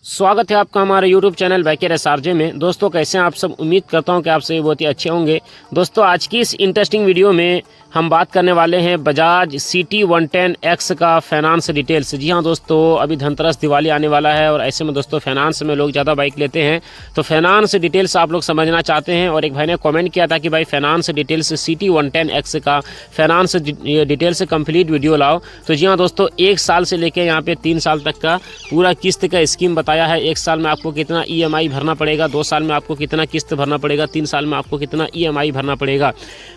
स्वागत है आपका हमारे YouTube चैनल बाइकर एसआरजे में। दोस्तों कैसे हैं आप सब? उम्मीद करता हूं कि आप सभी बहुत ही अच्छे होंगे। दोस्तों आज की इस इंटरेस्टिंग वीडियो में हम बात करने वाले हैं बजाज CT110X का फाइनेंस डिटेल्स। जी हाँ दोस्तों, अभी धनतेरस दिवाली आने वाला है और ऐसे में दोस्तों फाइनेंस में लोग ज़्यादा बाइक लेते हैं, तो फाइनेंस डिटेल्स आप लोग समझना चाहते हैं। और एक भाई ने कमेंट किया था कि भाई फाइनेंस डिटेल्स CT110X का फाइनेंस डिटेल्स कंप्लीट वीडियो लाओ। तो जी हाँ दोस्तों, 1 साल से लेकर यहाँ पे 3 साल तक का पूरा किस्त का स्कीम बताया है। 1 साल में आपको कितना EMI भरना पड़ेगा, 2 साल में आपको कितना किस्त भरना पड़ेगा, 3 साल में आपको कितना EMI भरना पड़ेगा,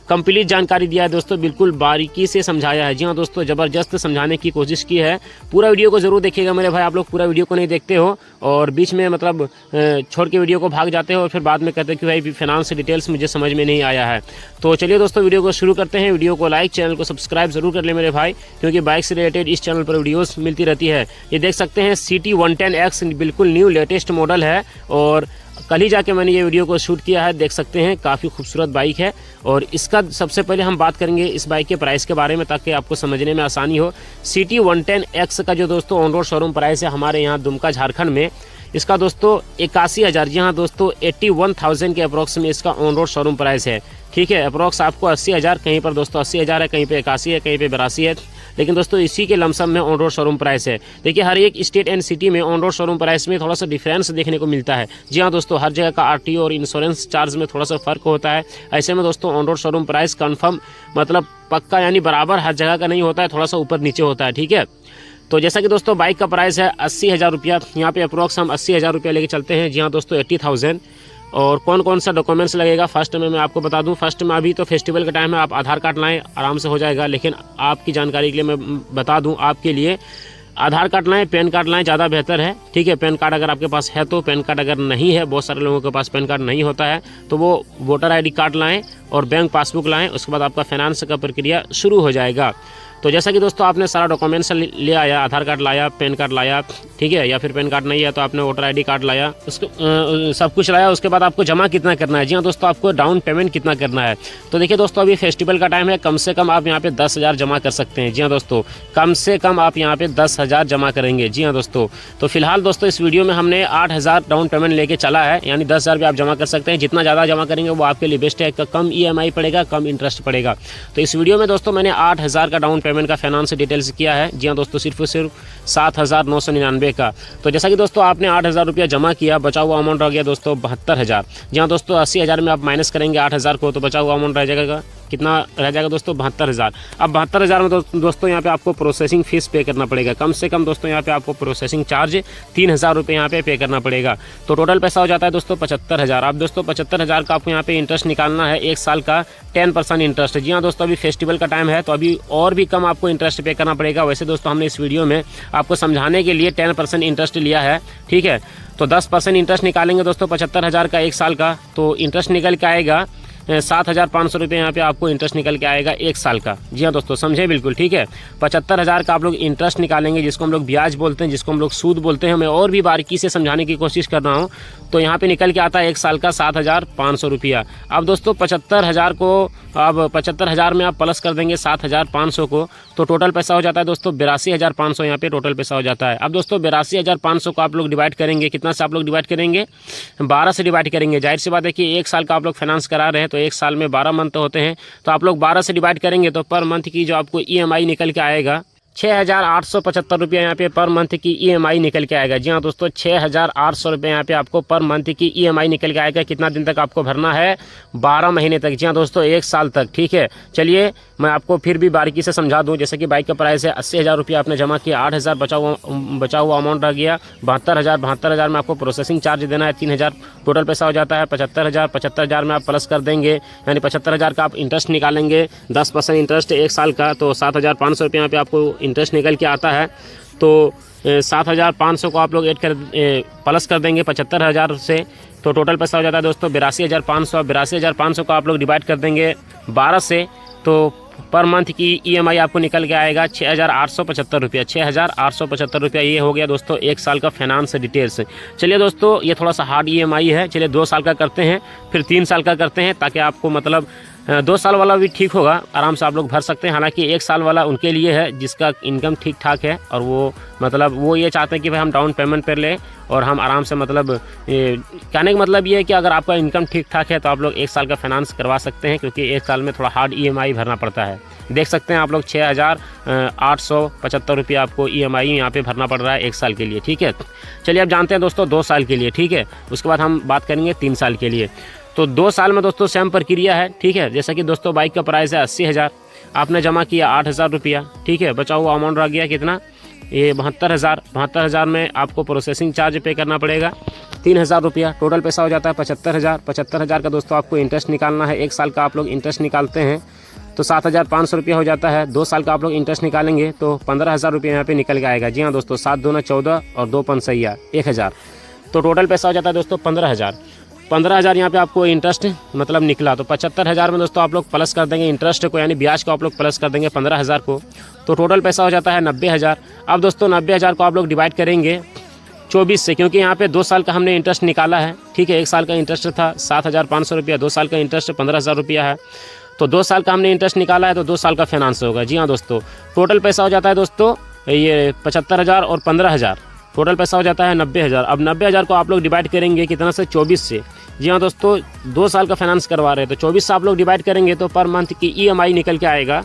कंप्लीट जानकारी दिया है दोस्तों, बिल्कुल बारीकी से समझाया है। जी हाँ दोस्तों, ज़बरदस्त समझाने की कोशिश की है। पूरा वीडियो को ज़रूर देखिएगा मेरे भाई। आप लोग पूरा वीडियो को नहीं देखते हो और बीच में मतलब छोड़ के वीडियो को भाग जाते हो और फिर बाद में कहते हो कि भाई फाइनेंस डिटेल्स मुझे समझ में नहीं आया है। तो चलिए दोस्तों वीडियो को शुरू करते हैं। वीडियो को लाइक, चैनल को सब्सक्राइब जरूर कर ले मेरे भाई, क्योंकि बाइक से रिलेटेड इस चैनल पर वीडियोस मिलती रहती है। ये देख सकते हैं CT110X बिल्कुल न्यू लेटेस्ट मॉडल है और कल ही जाके मैंने ये वीडियो को शूट किया है। देख सकते हैं काफ़ी खूबसूरत बाइक है। और इसका सबसे पहले हम बात करेंगे इस बाइक के प्राइस के बारे में, ताकि आपको समझने में आसानी हो। CT110X का जो दोस्तों ऑन रोड शोरूम प्राइस है हमारे यहाँ दुमका झारखंड में, इसका दोस्तों 81,000, जी हाँ दोस्तों 81,000 के अप्रोक्स में इसका ऑन रोड शोरूम प्राइस है। ठीक है, अप्रोक्स आपको 80,000, कहीं पर दोस्तों 80,000 है, कहीं पे 81 है, कहीं पे 82 है, लेकिन दोस्तों इसी के लमसम में ऑन रोड शोरूम प्राइस है। देखिए हर एक स्टेट एंड सिटी में ऑन रोड शोरूम प्राइस में थोड़ा सा डिफरेंस देखने को मिलता है। जी हाँ दोस्तों, हर जगह का RTO और इंश्योरेंस चार्ज में थोड़ा सा फर्क होता है। ऐसे में दोस्तों on road showroom price confirm मतलब पक्का यानी बराबर हर जगह का नहीं होता है, थोड़ा सा ऊपर नीचे होता है। ठीक है, तो जैसा कि दोस्तों बाइक का प्राइस है 80,000 रुपया, यहाँ पे अप्रोक्स हम 80,000 रुपया लेके चलते हैं। जी हाँ दोस्तों 80,000। और कौन कौन सा डॉक्यूमेंट्स लगेगा फर्स्ट में मैं आपको बता दूं। फर्स्ट में अभी तो फेस्टिवल का टाइम है, आप आधार कार्ड लाएं, आराम से हो जाएगा। लेकिन आपकी जानकारी के लिए मैं बता दूं, आपके लिए आधार कार्ड लाएं, पैन कार्ड लाएं, ज़्यादा बेहतर है। ठीक है, पैन कार्ड अगर आपके पास है तो, पैन कार्ड अगर नहीं है, बहुत सारे लोगों के पास पैन कार्ड नहीं होता है, तो वो वोटर ID कार्ड लाएं और बैंक पासबुक लाएं। उसके बाद आपका फाइनेंस का प्रक्रिया शुरू हो जाएगा। तो जैसा कि दोस्तों आपने सारा डॉक्यूमेंट्स ले आया, आधार कार्ड लाया, पैन कार्ड लाया, ठीक है, या फिर पैन कार्ड नहीं है तो आपने वोटर ID कार्ड लाया, उसको सब कुछ लाया। उसके बाद आपको जमा कितना करना है? जी हाँ दोस्तों, आपको डाउन पेमेंट कितना करना है? तो देखिए दोस्तों, अभी फेस्टिवल का टाइम है, कम से कम आप यहाँ पे 10,000 जमा कर सकते हैं। जी हाँ दोस्तों, कम से कम आप यहाँ पे 10,000 जमा करेंगे। जी हाँ दोस्तों, तो फिलहाल दोस्तों इस वीडियो में हमने 8,000 डाउन पेमेंट लेके चला है, यानी 10,000 रुपये आप जमा कर सकते हैं। जितना ज़्यादा जमा करेंगे वो आपके लिए बेस्ट है, कम EMI पड़ेगा, कम इंटरेस्ट पड़ेगा। तो इस वीडियो में दोस्तों मैंने 8,000 का डाउन पेमेंट का फाइनेंस डिटेल्स किया है। जी हाँ दोस्तों, सिर्फ 7,999 का। तो जैसा कि दोस्तों आपने 8,000 रुपया जमा किया, बचा हुआ अमाउंट रह गया दोस्तों 72,000। जी हाँ दोस्तों, 80,000 में आप माइनस करेंगे 8,000 को, तो बचा हुआ अमाउंट रह जाएगा, कितना रह जाएगा दोस्तों? 72,000। अब 72,000 में दोस्तों यहाँ पे आपको प्रोसेसिंग फीस पे करना पड़ेगा। कम से कम दोस्तों यहाँ पे आपको प्रोसेसिंग चार्ज 3,000 रुपये यहाँ पे करना पड़ेगा। तो टोटल पैसा हो जाता है दोस्तों 75,000। अब दोस्तों 75,000 का आपको यहाँ पे इंटरेस्ट निकालना है, 1 साल का 10% इंटरेस्ट। जी हाँ दोस्तों, अभी फेस्टिवल का टाइम है तो अभी और भी कम आपको इंटरेस्ट पे करना पड़ेगा। वैसे दोस्तों हमने इस वीडियो में आपको समझाने के लिए 10% इंटरेस्ट लिया है। ठीक है, तो 10% इंटरेस्ट निकालेंगे दोस्तों 75,000 का 1 साल का, तो इंटरेस्ट निकल के आएगा 7,500 रुपये यहाँ पे आपको इंटरेस्ट निकल के आएगा 1 साल का। जी हाँ दोस्तों, समझे बिल्कुल। ठीक है, 75,000 का आप लोग इंटरेस्ट निकालेंगे, जिसको हम लोग ब्याज बोलते हैं, जिसको हम लोग सूद बोलते हैं। मैं और भी बारीकी से समझाने की कोशिश कर रहा हूँ। तो यहाँ पे निकल के आता है 1 साल का 7,500 रुपया। अब दोस्तों 75,000 को, अब 75,000 में आप प्लस कर देंगे 7,500 को, तो टोटल पैसा हो जाता है दोस्तों 82,500। यहाँ पे टोटल पैसा हो जाता है। अब दोस्तों 82,500 को आप लोग डिवाइड करेंगे, कितना से आप लोग डिवाइड करेंगे? 12 से डिवाइड करेंगे। जाहिर सी बात है कि 1 साल का आप लोग फाइनेंस करा रहे हैं, तो 1 साल में 12 मंथ होते हैं, तो आप लोग 12 से डिवाइड करेंगे तो पर मंथ की जो आपको EMI निकल के आएगा 6,875 रुपये यहाँ पे पर मंथ की EMI निकल के आएगा। जी हाँ दोस्तों, 6,800 रुपये यहाँ पे आपको पर मंथ की EMI निकल के आएगा। कितना दिन तक आपको भरना है? 12 महीने तक। जी हाँ दोस्तों, 1 साल तक। ठीक है, चलिए मैं आपको फिर भी बारीकी से समझा दूँ। जैसे कि बाइक का प्राइस है 80,000 रुपया, आपने जमा किया, 8,000 बचा हुआ अमाउंट रह गया 72,000। 72,000 में आपको प्रोसेसिंग चार्ज देना है 3,000, टोटल पैसा हो जाता है 75,000। 75,000 में आप प्लस कर देंगे, यानी 75,000 का आप इंटरेस्ट निकालेंगे, 10% इंटरेस्ट 1 साल का, तो 7,500 रुपये यहाँ पे आपको इंटरेस्ट निकल के आता है। तो 7,500 को आप लोग प्लस कर देंगे 75,000 से, तो टोटल पैसा हो जाता है दोस्तों 82,500। 82,500 को आप लोग डिवाइड कर देंगे 12 से, तो पर मंथ की EMI आपको निकल के आएगा 6,875 रुपया। 6,875 रुपया ये हो गया दोस्तों 1 साल का फाइनेंस डिटेल्स। चलिए दोस्तों, ये थोड़ा सा हार्ड EMI है। चलिए 2 साल का करते हैं, फिर 3 साल का करते हैं, ताकि आपको मतलब 2 साल वाला भी ठीक होगा, आराम से आप लोग भर सकते हैं। हालांकि 1 साल वाला उनके लिए है जिसका इनकम ठीक ठाक है और वो मतलब वो ये चाहते हैं कि भाई हम डाउन पेमेंट पर लें और हम आराम से मतलब कहने का मतलब ये है कि अगर आपका इनकम ठीक ठाक है तो आप लोग 1 साल का फाइनेंस करवा सकते हैं, क्योंकि 1 साल में थोड़ा हार्ड EMI भरना पड़ता है। देख सकते हैं आप लोग 6,875 रुपये आपको EMI यहाँ पे भरना पड़ रहा है 1 साल के लिए। ठीक है, चलिए अब जानते हैं दोस्तों 2 साल के लिए। ठीक है, उसके बाद हम बात करेंगे 3 साल के लिए। तो 2 साल में दोस्तों सेम प्रक्रिया है। ठीक है, जैसा कि दोस्तों बाइक का प्राइस है 80,000, आपने जमा किया 8,000 रुपया। ठीक है, बचा हुआ अमाउंट रह गया कितना, ये 72,000। 72,000 में आपको प्रोसेसिंग चार्ज पे करना पड़ेगा 3,000 रुपया। टोटल पैसा हो जाता है 75,000। 75,000 का दोस्तों आपको इंटरेस्ट निकालना है। 1 साल का आप लोग इंटरेस्ट निकालते हैं तो 7,500 रुपया हो जाता है। 2 साल का आप लोग इंटरेस्ट निकालेंगे तो 15,000 रुपये यहाँ पे निकल के आएगा। जी हाँ दोस्तों, 7 दूना 14 और 2 पंसैया 1,000, तो टोटल पैसा हो जाता है दोस्तों 15,000। 15,000 यहाँ पे आपको इंटरेस्ट मतलब निकला, तो 75,000 में दोस्तों आप लोग प्लस कर देंगे इंटरेस्ट को, यानी ब्याज को आप लोग प्लस कर देंगे 15,000 को, तो टोटल पैसा हो जाता है 90,000। अब दोस्तों 90,000 को आप लोग डिवाइड करेंगे 24 से, क्योंकि यहाँ पे 2 साल का हमने इंटरेस्ट निकाला है। ठीक है, 1 साल का इंटरेस्ट था 7,500 रुपया, 2 साल का इंटरेस्ट 15,000 रुपया है, तो 2 साल का हमने इंटरेस्ट निकाला है तो 2 साल का फाइनेंस होगा। जी हाँ दोस्तों, टोटल पैसा हो जाता है दोस्तों ये 75,000 और 15,000, टोटल पैसा हो जाता है 90,000। अब 90,000 को आप लोग डिवाइड करेंगे कितना से, 24 से। जी हाँ दोस्तों, 2 साल का फाइनेंस करवा रहे हैं तो 24 से आप लोग डिवाइड करेंगे तो पर मंथ की EMI निकल के आएगा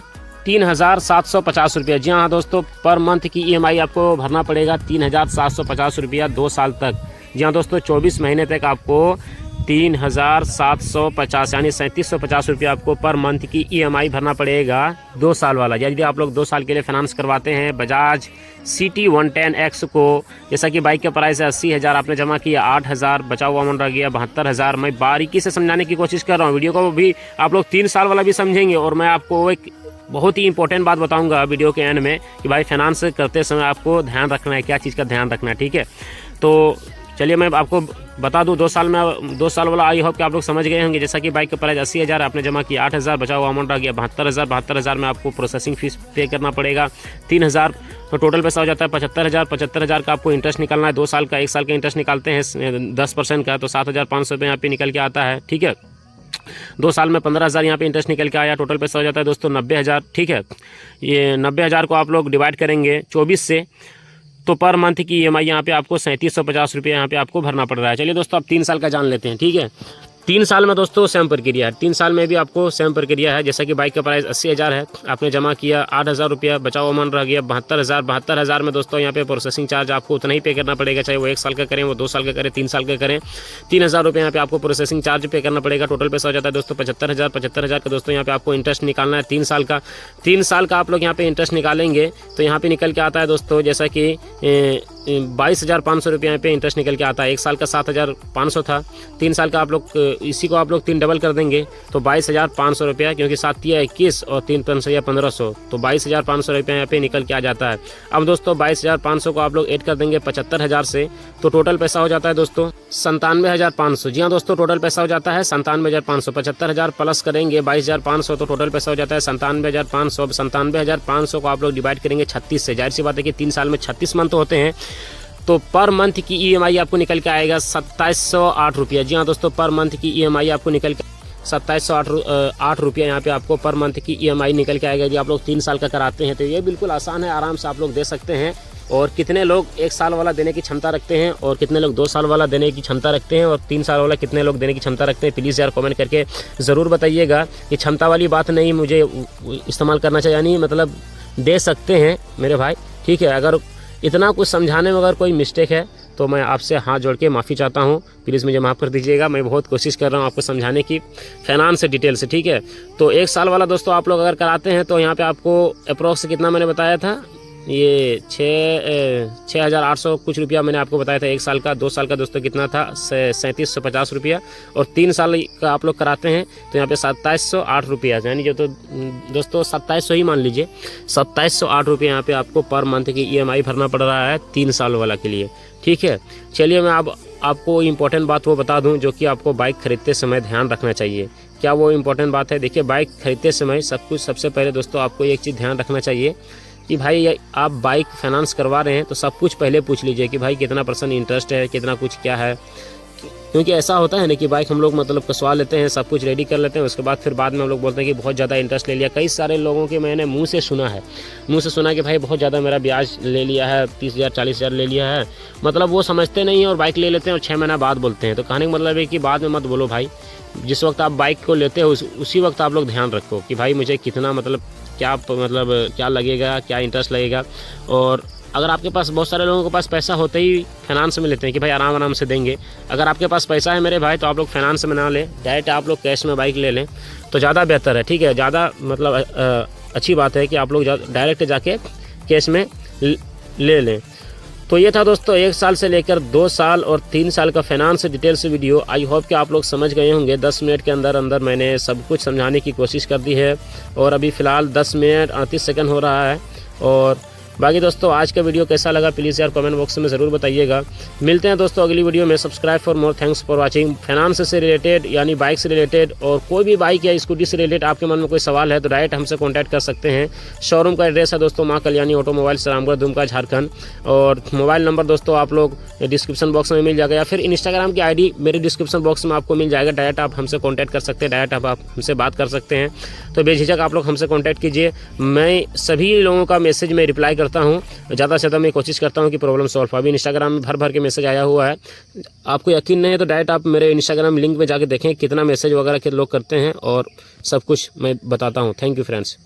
3,750 रुपया। जी हाँ दोस्तों, पर मंथ की EMI आपको भरना पड़ेगा 3,750 रुपया 2 साल तक। जी हाँ दोस्तों, 24 महीने तक आपको 3,750 यानी 3,750 रुपया आपको पर मंथ की EMI भरना पड़ेगा 2 साल वाला। यदि आप लोग 2 साल के लिए फाइनेंस करवाते हैं बजाज CT 110X को, जैसा कि बाइक का प्राइस है 80,000, आपने जमा किया 8,000, बचा हुआ अमाउंट रह गया 72,000। मैं बारीकी से समझाने की कोशिश कर रहा हूँ, वीडियो को भी आप लोग 3 साल वाला भी समझेंगे और मैं आपको एक बहुत ही इंपॉर्टेंट बात बताऊंगा वीडियो के एंड में कि भाई फाइनेंस करते समय आपको ध्यान रखना है, क्या चीज़ का ध्यान रखना है। ठीक है, तो चलिए मैं आपको बता दूं 2 साल वाला आई होप कि आप लोग समझ गए होंगे। जैसा कि बाइक का प्राइस 80,000, आपने जमा किया 8,000, बचा हुआ अमाउंट आ गया 72,000। 72,000 में आपको प्रोसेसिंग फीस पे करना पड़ेगा 3,000, तो टोटल पैसा हो जाता है 75,000। 75,000 का आपको इंटरेस्ट निकालना है 2 साल का। 1 साल का इंटरेस्ट निकालते हैं 10% का, तो 7,500 रुपये यहाँ पे निकल के आता है। ठीक है, 2 साल में 15,000 यहाँ पे इंटरेस्ट निकल के आया, टोटल पैसा हो जाता है दोस्तों 90,000। ठीक है, ये 90,000 को आप लोग डिवाइड करेंगे 24 से, तो पर मंथ की EMI यहाँ पे आपको 3,750 रुपये यहाँ पे आपको भरना पड़ रहा है। चलिए दोस्तों अब 3 साल का जान लेते हैं। ठीक है, 3 साल में दोस्तों सेम प्रक्रिया है। 3 साल में भी आपको सेम प्रक्रिया है। जैसा कि बाइक का प्राइस 80,000 है, आपने जमा किया 8,000 रुपया, बचा हुआ अमाउंट रह गया 72,000। 72,000 में दोस्तों यहाँ पे प्रोसेसिंग चार्ज आपको उतना ही पे करना पड़ेगा, चाहे वो 1 साल का करें, वो 2 साल का करें, 3 साल का करें। 3,000 रुपये यहाँ पे आपको प्रोसेसिंग चार्ज पे करना पड़ेगा। टोटल पैसा हो जाता है दोस्तों 75,000। 75,000 का दोस्तों यहाँ पे आपको इंटरेस्ट निकालना है 3 साल का। 3 साल का आप लोग यहाँ पे इंटरेस्ट निकालेंगे तो यहाँ पे निकल के आता है दोस्तों, जैसा कि 22,500 रुपये यहाँ पे इंटरेस्ट निकल के आता है। 1 साल का 7,500 था, 3 साल का आप लोग इसी को आप लोग 3 डबल कर देंगे तो 22,500 रुपया, क्योंकि 7 या 21 और 3 पंसैया 1,500, तो 22,500 रुपया यहाँ पे निकल के आ जाता है। अब दोस्तों 22,500 को आप लोग ऐड कर देंगे 75,000 से, तो टोटल पैसा हो जाता है दोस्तों 97,500। जी हाँ दोस्तों, टोटल पैसा हो जाता है 97,500। 75,000 प्लस करेंगे 22,500, तो टोटल पैसा हो जाता है 97,500। 97,500 को आप लोग डिवाइड करेंगे 36 से। जाहिर सी बात है कि 3 साल में 36 मंथ होते हैं, तो पर मंथ की EMI आपको निकल के आएगा 2,708 रुपया। जी हाँ दोस्तों, पर मंथ की EMI आपको निकल के 2,708 रुपया यहाँ पे आपको पर मंथ की EMI निकल के आएगा। यदि आप लोग 3 साल का कराते हैं तो ये बिल्कुल आसान है, आराम से आप लोग दे सकते हैं। और कितने लोग 1 साल वाला देने की क्षमता रखते हैं और कितने लोग 2 साल वाला देने की क्षमता रखते हैं और 3 साल वाला कितने लोग देने की क्षमता रखते हैं, प्लीज़ यार कमेंट करके ज़रूर बताइएगा। ये क्षमता वाली बात नहीं मुझे इस्तेमाल करना चाहिए, यानी मतलब दे सकते हैं मेरे भाई। ठीक है, अगर इतना कुछ समझाने में अगर कोई मिस्टेक है तो मैं आपसे हाथ जोड़ के माफ़ी चाहता हूँ, प्लीज़ मुझे माफ़ कर दीजिएगा। मैं बहुत कोशिश कर रहा हूँ आपको समझाने की फाइनेंस से डिटेल से। ठीक है, तो 1 साल वाला दोस्तों आप लोग अगर कराते हैं तो यहाँ पे आपको अप्रोक्स कितना मैंने बताया था, ये 6,800 कुछ रुपया मैंने आपको बताया था 1 साल का। 2 साल का दोस्तों कितना था 3,750 रुपया, और 3 साल का आप लोग कराते हैं तो यहाँ पे 2,708 रुपया, यानी जो तो दोस्तों 2,700 ही मान लीजिए, 2,708 रुपये यहाँ पे आपको पर मंथ की EMI भरना पड़ रहा है 3 साल वाला के लिए। ठीक है, चलिए मैं अब आपको इम्पोर्टेंट बात वो बता दूं जो कि आपको बाइक खरीदते समय ध्यान रखना चाहिए। क्या वो इम्पोर्टेंट बात है? देखिए, बाइक खरीदते समय सबसे पहले दोस्तों आपको एक चीज़ ध्यान रखना चाहिए कि भाई आप बाइक फाइनेंस करवा रहे हैं तो सब कुछ पहले पूछ लीजिए कि भाई कितना % इंटरेस्ट है, कितना कुछ क्या है, क्योंकि ऐसा होता है ना कि बाइक हम लोग मतलब कसवा लेते हैं, सब कुछ रेडी कर लेते हैं, उसके बाद फिर बाद में हम लोग बोलते हैं कि बहुत ज़्यादा इंटरेस्ट ले लिया। कई सारे लोगों के मैंने मुंह से सुना कि भाई बहुत ज़्यादा मेरा ब्याज ले लिया है, 30,000 40,000 ले लिया है। मतलब वो समझते नहीं है और बाइक ले लेते हैं और 6 महीना बाद बोलते हैं। तो कहने का मतलब है कि बाद में मत बोलो भाई, जिस वक्त आप बाइक को लेते हो उसी वक्त आप लोग ध्यान रखो कि भाई मुझे कितना मतलब क्या लगेगा, क्या इंटरेस्ट लगेगा। और अगर आपके पास, बहुत सारे लोगों के पास पैसा होते ही फाइनेंस में लेते हैं कि भाई आराम से देंगे। अगर आपके पास पैसा है मेरे भाई तो आप लोग फाइनेंस में ना लें, डायरेक्ट आप लोग कैश में बाइक ले लें तो ज़्यादा बेहतर है। ठीक है, ज़्यादा मतलब अच्छी बात है कि आप लोग डायरेक्ट जाके कैश में ले लें। तो ये था दोस्तों 1 साल से लेकर 2 साल और 3 साल का फाइनेंस डिटेल से वीडियो। आई होप कि आप लोग समझ गए होंगे। 10 मिनट के अंदर मैंने सब कुछ समझाने की कोशिश कर दी है और अभी फ़िलहाल 10 मिनट 38 सेकंड हो रहा है। और बाकी दोस्तों आज का वीडियो कैसा लगा प्लीज़ यार कमेंट बॉक्स में ज़रूर बताइएगा। मिलते हैं दोस्तों अगली वीडियो में। Subscribe for more, thanks for watching. Finance से रिलेटेड यानी बाइक से रिलेटेड और कोई भी बाइक या स्कूटी से रिलेटेड आपके मन में कोई सवाल है तो डायरेक्ट हमसे कॉन्टैक्ट कर सकते हैं। शोरूम का एड्रेस है दोस्तों माँ कल्याणी ऑटोमोबाइल्स, रामगढ़, दुमका, झारखंड। और मोबाइल नंबर दोस्तों आप लोग डिस्क्रिप्शन बॉक्स में मिल जाएगा या फिर इंस्टाग्राम की ID मेरे डिस्क्रिप्शन बॉक्स में आपको मिल जाएगा। डायरेक्ट आप हमसे कॉन्टैक्ट कर सकते हैं, डायरेक्ट आप हमसे बात कर सकते हैं। तो बेझिझक आप लोग हमसे कॉन्टैक्ट कीजिए। मैं सभी लोगों का मैसेज में रिप्लाई करता हूँ, ज़्यादा से ज़्यादा मैं कोशिश करता हूँ कि प्रॉब्लम सॉल्व। अभी इंस्टाग्राम में भर के मैसेज आया हुआ है। आपको यकीन नहीं है तो डायरेक्ट आप मेरे इंस्टाग्राम लिंक में जाके देखें कितना मैसेज वगैरह के लोग करते हैं और सब कुछ मैं बताता हूँ। Thank you friends.